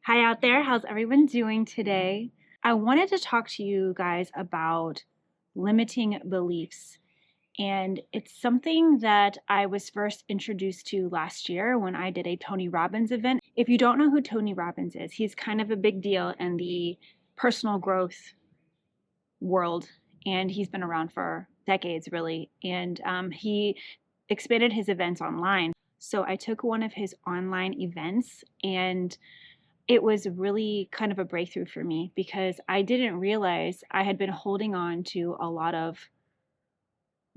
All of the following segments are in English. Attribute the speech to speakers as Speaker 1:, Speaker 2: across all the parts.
Speaker 1: Hi out there, how's everyone doing today? I wanted to talk to you guys about limiting beliefs. And it's something that I was first introduced to last year when I did a Tony Robbins event. If you don't know who Tony Robbins is, he's kind of a big deal in the personal growth world. And he's been around for decades, really. And he expanded his events online. So I took one of his online events, and it was really kind of a breakthrough for me because I didn't realize I had been holding on to a lot of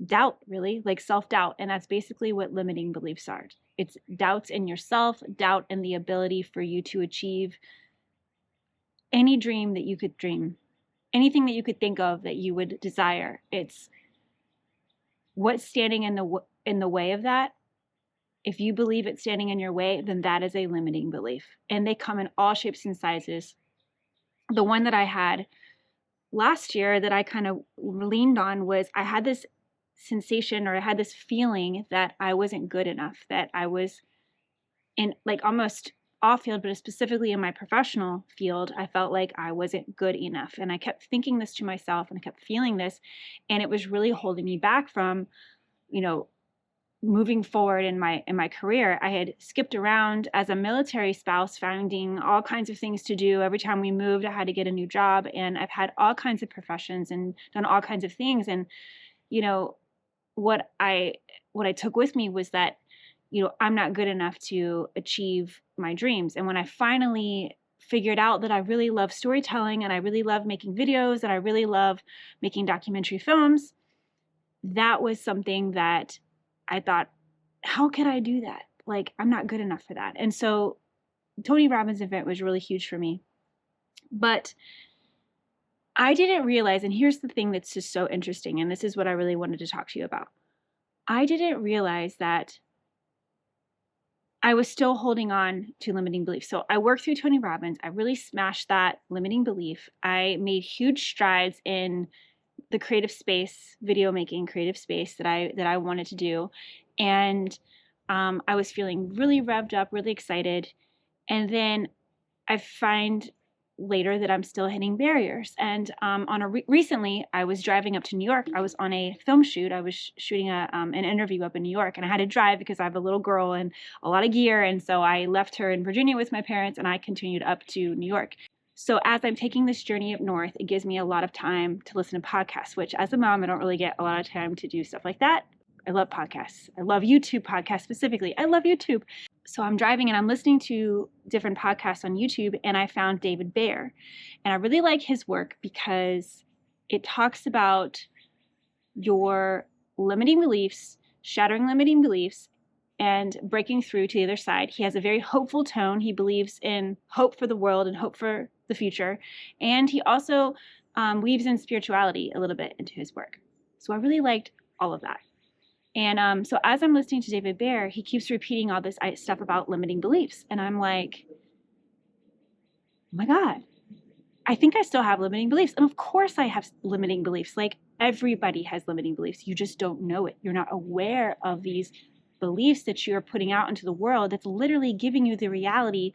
Speaker 1: doubt, really, like self-doubt. And that's basically what limiting beliefs are. It's doubts in yourself, doubt in the ability for you to achieve any dream that you could dream, anything that you could think of that you would desire. It's what's standing in the way of that. If you believe it's standing in your way, then that is a limiting belief. And they come in all shapes and sizes. The one that I had last year that I kind of leaned on was I had this sensation, or I had this feeling that I wasn't good enough, that I was in like almost off field, but specifically in my professional field, I felt like I wasn't good enough. And I kept thinking this to myself, and I kept feeling this, and it was really holding me back from, moving forward in my career. I had skipped around as a military spouse, finding all kinds of things to do. Every time we moved, I had to get a new job, and I've had all kinds of professions and done all kinds of things. And what I took with me was that I'm not good enough to achieve my dreams. And when I finally figured out that I really love storytelling, and I really love making videos, and I really love making documentary films, that was something that I thought, how could I do that? Like, I'm not good enough for that. And so Tony Robbins' event was really huge for me. But I didn't realize, and here's the thing that's just so interesting, and this is what I really wanted to talk to you about. I didn't realize that I was still holding on to limiting beliefs. So I worked through Tony Robbins. I really smashed that limiting belief. I made huge strides in the creative space, video making creative space that I wanted to do. And I was feeling really revved up, really excited. And then I find later that I'm still hitting barriers. And recently I was driving up to New York. I was on a film shoot. I was shooting an interview up in New York, and I had to drive because I have a little girl and a lot of gear. And so I left her in Virginia with my parents, and I continued up to New York. So as I'm taking this journey up north, it gives me a lot of time to listen to podcasts, which as a mom, I don't really get a lot of time to do stuff like that. I love podcasts. I love YouTube podcasts specifically. I love YouTube. So I'm driving and I'm listening to different podcasts on YouTube, and I found David Baer. And I really like his work because it talks about your limiting beliefs, shattering limiting beliefs, and breaking through to the other side. He has a very hopeful tone. He believes in hope for the world and hope for the future. And he also weaves in spirituality a little bit into his work. So I really liked all of that. And so as I'm listening to David Baer, he keeps repeating all this stuff about limiting beliefs. And I'm like, oh my God, I think I still have limiting beliefs. And of course I have limiting beliefs. Like, everybody has limiting beliefs. You just don't know it. You're not aware of these beliefs that you're putting out into the world that's literally giving you the reality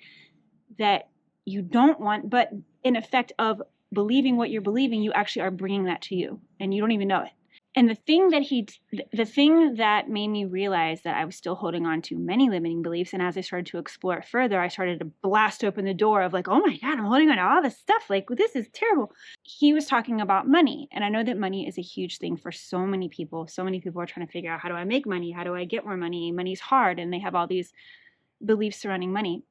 Speaker 1: that you don't want, but in effect of believing what you're believing, you actually are bringing that to you, and you don't even know it. And the thing that made me realize that I was still holding on to many limiting beliefs, and as I started to explore it further, I started to blast open the door of like, oh my God, I'm holding on to all this stuff. Like, this is terrible. He was talking about money. And I know that money is a huge thing for so many people. So many people are trying to figure out, how do I make money? How do I get more money? Money's hard. And they have all these beliefs surrounding money.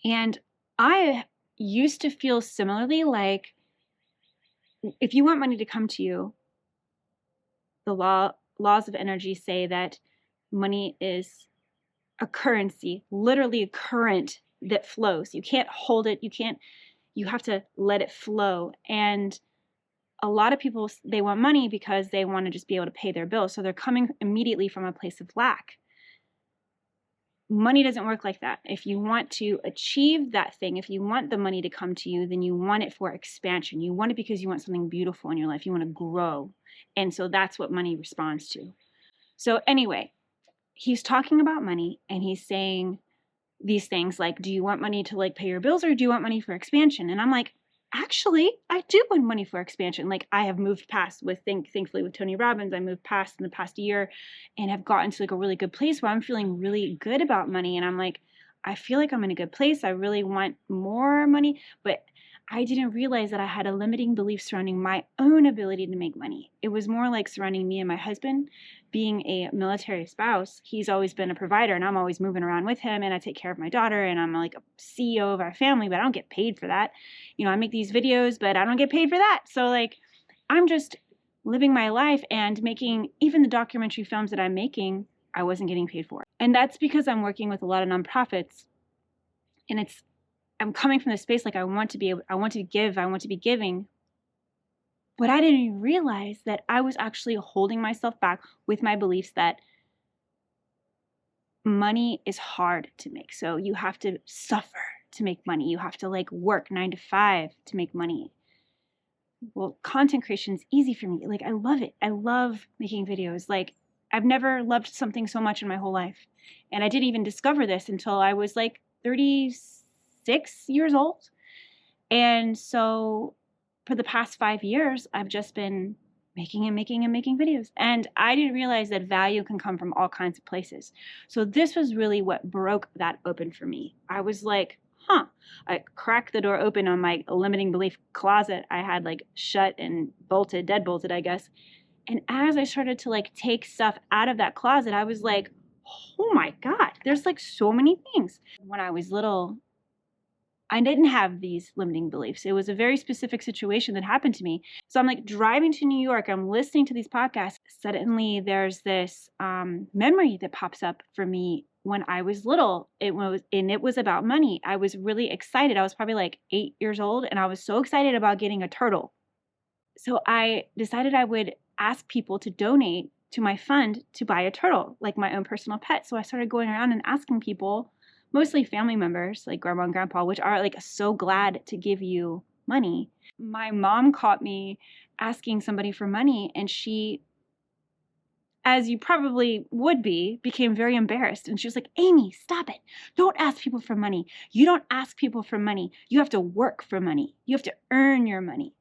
Speaker 1: And I used to feel similarly, like, if you want money to come to you, the laws of energy say that money is a currency, literally a current that flows. You can't hold it. You have to let it flow. And a lot of people, they want money because they want to just be able to pay their bills. So they're coming immediately from a place of lack. Money doesn't work like that. If you want to achieve that thing, if you want the money to come to you, then you want it for expansion. You want it because you want something beautiful in your life. You want to grow. And so that's what money responds to. So anyway, he's talking about money, and he's saying these things like, do you want money to like pay your bills or do you want money for expansion? And I'm like, actually, I do want money for expansion. Like I have moved past thankfully with Tony Robbins, I moved past in the past year and have gotten to like a really good place where I'm feeling really good about money. And I'm like, I feel like I'm in a good place. I really want more money, but I didn't realize that I had a limiting belief surrounding my own ability to make money. It was more like surrounding me and my husband. Being a military spouse, he's always been a provider and I'm always moving around with him and I take care of my daughter and I'm like a CEO of our family, but I don't get paid for that. You know, I make these videos, but I don't get paid for that. So like, I'm just living my life and making even the documentary films that I'm making, I wasn't getting paid for. And that's because I'm working with a lot of nonprofits and I'm coming from this space like I want to be giving. But I didn't even realize that I was actually holding myself back with my beliefs that money is hard to make. So you have to suffer to make money. You have to like work 9 to 5 to make money. Well, content creation is easy for me. Like I love it. I love making videos. Like I've never loved something so much in my whole life. And I didn't even discover this until I was like 36 years old. And so for the past 5 years, I've just been making videos. And I didn't realize that value can come from all kinds of places. So this was really what broke that open for me. I was like, I cracked the door open on my limiting belief closet. I had like shut and bolted, dead bolted, I guess. And as I started to like take stuff out of that closet, I was like, oh my God, there's like so many things. When I was little, I didn't have these limiting beliefs. It was a very specific situation that happened to me. So I'm like driving to New York. I'm listening to these podcasts. Suddenly there's this memory that pops up for me when I was little. It was about money. I was really excited. I was probably like 8 years old and I was so excited about getting a turtle. So I decided I would ask people to donate to my fund to buy a turtle, like my own personal pet. So I started going around and asking people, mostly family members like grandma and grandpa, which are like so glad to give you money. My mom caught me asking somebody for money and she, as you probably would be, became very embarrassed. And she was like, Amy, stop it. Don't ask people for money. You don't ask people for money. You have to work for money. You have to earn your money.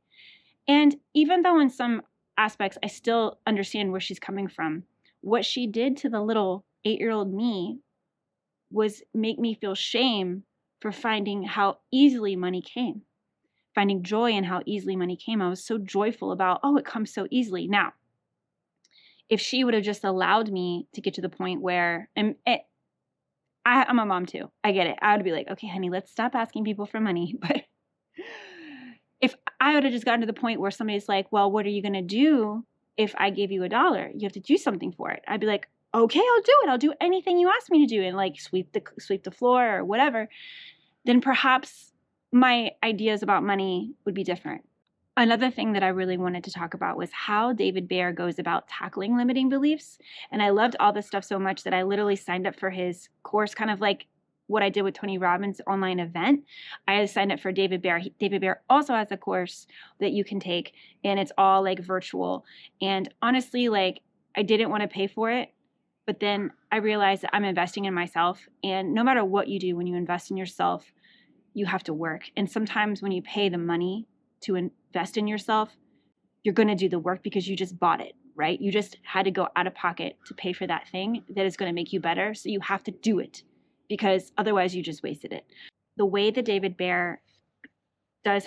Speaker 1: And even though in some aspects I still understand where she's coming from, what she did to the little 8-year-old me was make me feel shame for finding how easily money came, finding joy in how easily money came. I was so joyful about, it comes so easily. Now, if she would have just allowed me to get to the point where, I'm a mom too, I get it. I would be like, okay, honey, let's stop asking people for money. But if I would have just gotten to the point where somebody's like, well, what are you going to do if I give you $1? You have to do something for it. I'd be like, okay, I'll do it. I'll do anything you ask me to do and like sweep the floor or whatever. Then perhaps my ideas about money would be different. Another thing that I really wanted to talk about was how David Baer goes about tackling limiting beliefs. And I loved all this stuff so much that I literally signed up for his course, kind of like what I did with Tony Robbins' online event. I signed up for David Baer. David Baer also has a course that you can take and it's all like virtual. And honestly, like I didn't want to pay for it. But then I realized that I'm investing in myself. And no matter what you do, when you invest in yourself, you have to work. And sometimes when you pay the money to invest in yourself, you're going to do the work because you just bought it, right? You just had to go out of pocket to pay for that thing that is going to make you better. So you have to do it because otherwise you just wasted it. The way that David Baer does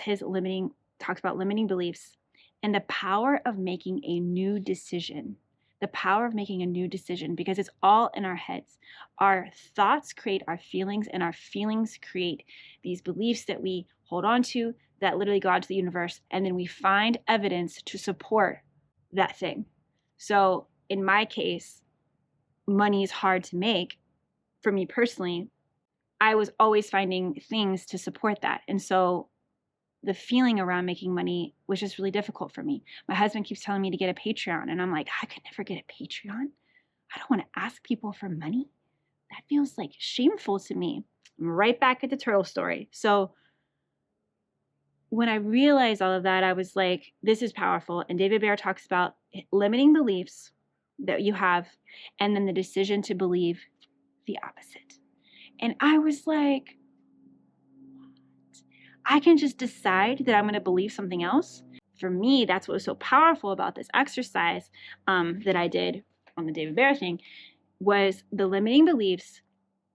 Speaker 1: talks about limiting beliefs and the power of making a new decision. The power of making a new decision, because it's all in our heads. Our thoughts create our feelings, and our feelings create these beliefs that we hold on to that literally go out to the universe, and then we find evidence to support that thing. So in my case, money is hard to make. For me personally, I was always finding things to support that. And so the feeling around making money was just really difficult for me. My husband keeps telling me to get a Patreon, and I'm like, I could never get a Patreon. I don't want to ask people for money. That feels like shameful to me. I'm right back at the turtle story. So when I realized all of that, I was like, this is powerful. And David Baer talks about limiting beliefs that you have, and then the decision to believe the opposite. And I was like, I can just decide that I'm going to believe something else. For me, that's what was so powerful about this exercise that I did on the David Baer thing, was the limiting beliefs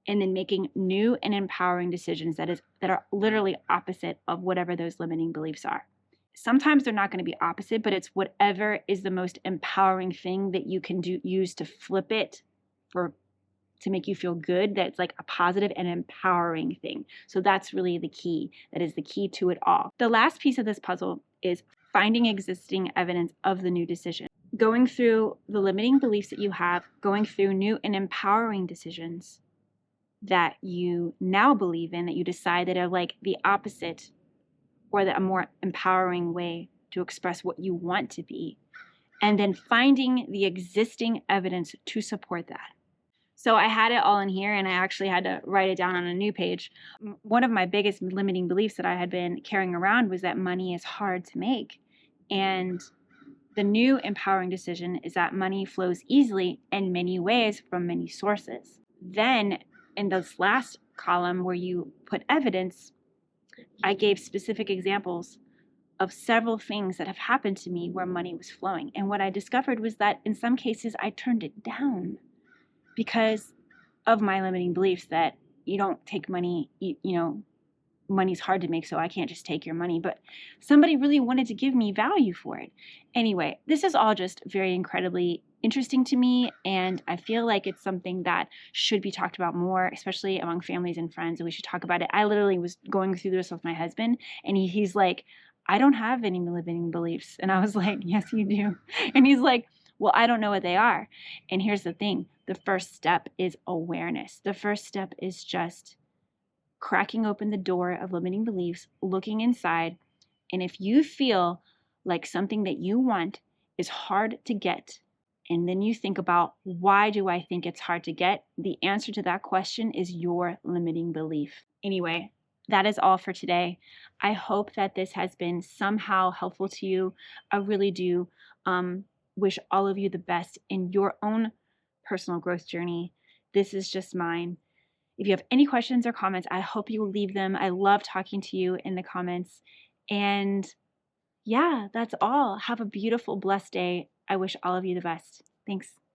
Speaker 1: and then making new and empowering decisions that are literally opposite of whatever those limiting beliefs are. Sometimes they're not going to be opposite, but it's whatever is the most empowering thing that you can use to flip it to make you feel good, that's like a positive and empowering thing. So that's really the key. That is the key to it all. The last piece of this puzzle is finding existing evidence of the new decision. Going through the limiting beliefs that you have, going through new and empowering decisions that you now believe in, that you decide that are like the opposite or a more empowering way to express what you want to be. And then finding the existing evidence to support that. So I had it all in here, and I actually had to write it down on a new page. One of my biggest limiting beliefs that I had been carrying around was that money is hard to make. And the new empowering decision is that money flows easily in many ways from many sources. Then in this last column where you put evidence, I gave specific examples of several things that have happened to me where money was flowing. And what I discovered was that in some cases I turned it down because of my limiting beliefs that you don't take money, money's hard to make, so I can't just take your money. But somebody really wanted to give me value for it. Anyway, this is all just very incredibly interesting to me, and I feel like it's something that should be talked about more, especially among families and friends, and we should talk about it. I literally was going through this with my husband, and he's like, I don't have any limiting beliefs. And I was like, yes, you do. And he's like, well, I don't know what they are. And here's the thing. The first step is awareness. The first step is just cracking open the door of limiting beliefs, looking inside. And if you feel like something that you want is hard to get, and then you think about, why do I think it's hard to get? The answer to that question is your limiting belief. Anyway, that is all for today. I hope that this has been somehow helpful to you. I really do wish all of you the best in your own personal growth journey. This is just mine. If you have any questions or comments, I hope you will leave them. I love talking to you in the comments. And yeah, that's all. Have a beautiful, blessed day. I wish all of you the best. Thanks.